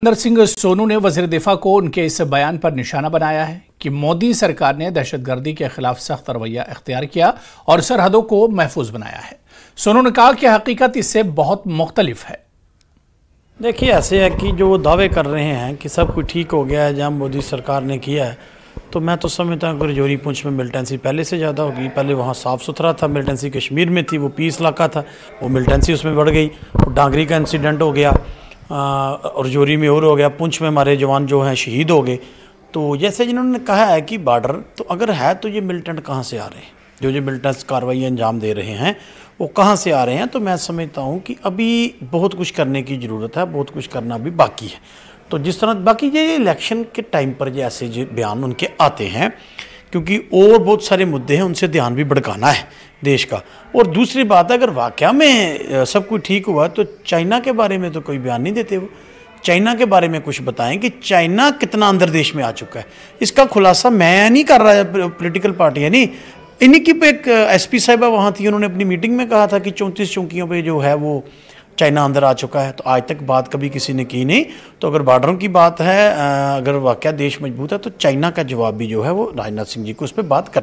इंदर सिंह सोनू ने वज़ीर दिफा को उनके इस बयान पर निशाना बनाया है कि मोदी सरकार ने दहशतगर्दी के खिलाफ सख्त रवैया इख्तियार किया और सरहदों को महफूज बनाया है। सोनू ने कहा कि हकीकत इससे बहुत मुख्तलिफ है। देखिए, ऐसे है कि जो वो दावे कर रहे हैं कि सब कुछ ठीक हो गया है जहाँ मोदी सरकार ने किया है, तो मैं तो समझता हूँ कि राजौरी पुंछ में मिलिटेंसी पहले से ज़्यादा होगी। पहले वहाँ साफ़ सुथरा था, मिलिटेंसी कश्मीर में थी, वो पीस इलाका था, वो मिलिटेंसी उसमें बढ़ गई। वो डांगरी का इंसिडेंट हो गया और राजौरी में और हो गया, पुंछ में हमारे जवान जो हैं शहीद हो गए। तो जैसे जिन्होंने कहा है कि बॉर्डर तो अगर है तो ये मिलिटेंट कहाँ से आ रहे हैं, जो मिलिटेंट कार्रवाई अंजाम दे रहे हैं वो कहाँ से आ रहे हैं। तो मैं समझता हूँ कि अभी बहुत कुछ करने की ज़रूरत है, बहुत कुछ करना भी बाकी है। तो जिस तरह बाकी ये इलेक्शन के टाइम पर जो ऐसे जो बयान उनके आते हैं, क्योंकि और बहुत सारे मुद्दे हैं, उनसे ध्यान भी भड़काना है देश का। और दूसरी बात है, अगर वाकया में सब कुछ ठीक हुआ तो चाइना के बारे में तो कोई बयान नहीं देते। वो चाइना के बारे में कुछ बताएं कि चाइना कितना अंदर देश में आ चुका है। इसका खुलासा मैं नहीं कर रहा, पॉलिटिकल पार्टी है नहीं, इन्हीं की पे एक एसपी साहिबा वहाँ थी, उन्होंने अपनी मीटिंग में कहा था कि 34 चौकियों पे जो है वो चाइना अंदर आ चुका है। तो आज तक बात कभी किसी ने की नहीं। तो अगर बॉर्डरों की बात है, अगर वाकया देश मजबूत है, तो चाइना का जवाब भी जो है वो राजनाथ सिंह जी को उस पर बात कर।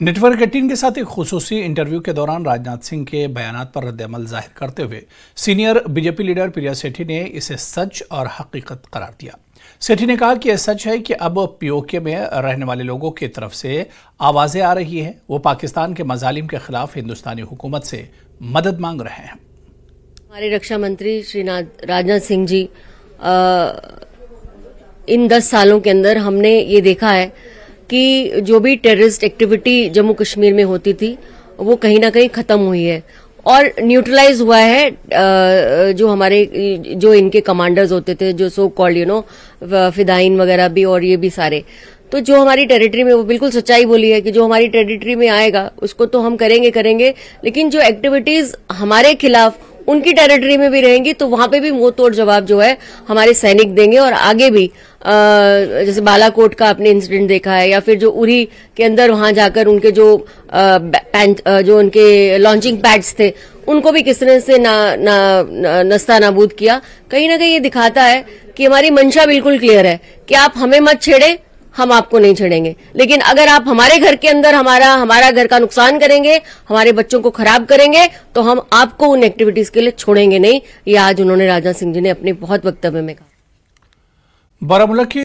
नेटवर्क 18 के साथ एक खुसूसी इंटरव्यू के दौरान राजनाथ सिंह के बयानात पर रद्द-ए-अमल जाहिर करते हुए सीनियर बीजेपी लीडर प्रिया सेठी ने इसे सच और हकीकत करार दिया। सेठी ने कहा कि यह सच है कि अब पीओके में रहने वाले लोगों की तरफ से आवाजें आ रही हैं, वो पाकिस्तान के मजालिम के खिलाफ हिंदुस्तानी हुकूमत से मदद मांग रहे हैं। हमारे रक्षा मंत्री श्री राजनाथ सिंह जी, इन 10 सालों के अंदर हमने ये देखा है कि जो भी टेररिस्ट एक्टिविटी जम्मू कश्मीर में होती थी वो कहीं ना कहीं खत्म हुई है और न्यूट्रलाइज हुआ है। जो हमारे जो इनके कमांडर्स होते थे, जो सो कॉल्ड फिदाइन वगैरह भी, और ये भी सारे, तो जो हमारी टेरिटरी में, वो बिल्कुल सच्चाई बोली है कि जो हमारी टेरिटरी में आएगा उसको तो हम करेंगे, लेकिन जो एक्टिविटीज हमारे खिलाफ उनकी टेरिटरी में भी रहेंगी तो वहां पे भी मुंह तोड़ जवाब जो है हमारे सैनिक देंगे। और आगे भी जैसे बालाकोट का आपने इंसिडेंट देखा है, या फिर जो उरी के अंदर वहां जाकर उनके जो उनके लॉन्चिंग पैड्स थे उनको भी किस तरह से नस्ता नाबूद किया। कहीं ना कहीं ये दिखाता है कि हमारी मंशा बिल्कुल क्लियर है कि आप हमें मत छेड़े, हम आपको नहीं छेड़ेंगे, लेकिन अगर आप हमारे घर के अंदर हमारा घर का नुकसान करेंगे, हमारे बच्चों को खराब करेंगे, तो हम आपको उन एक्टिविटीज के लिए छोड़ेंगे नहीं। ये आज उन्होंने राजनाथ सिंह जी ने अपने बहुत वक्तव्य में कहा। बारामूला की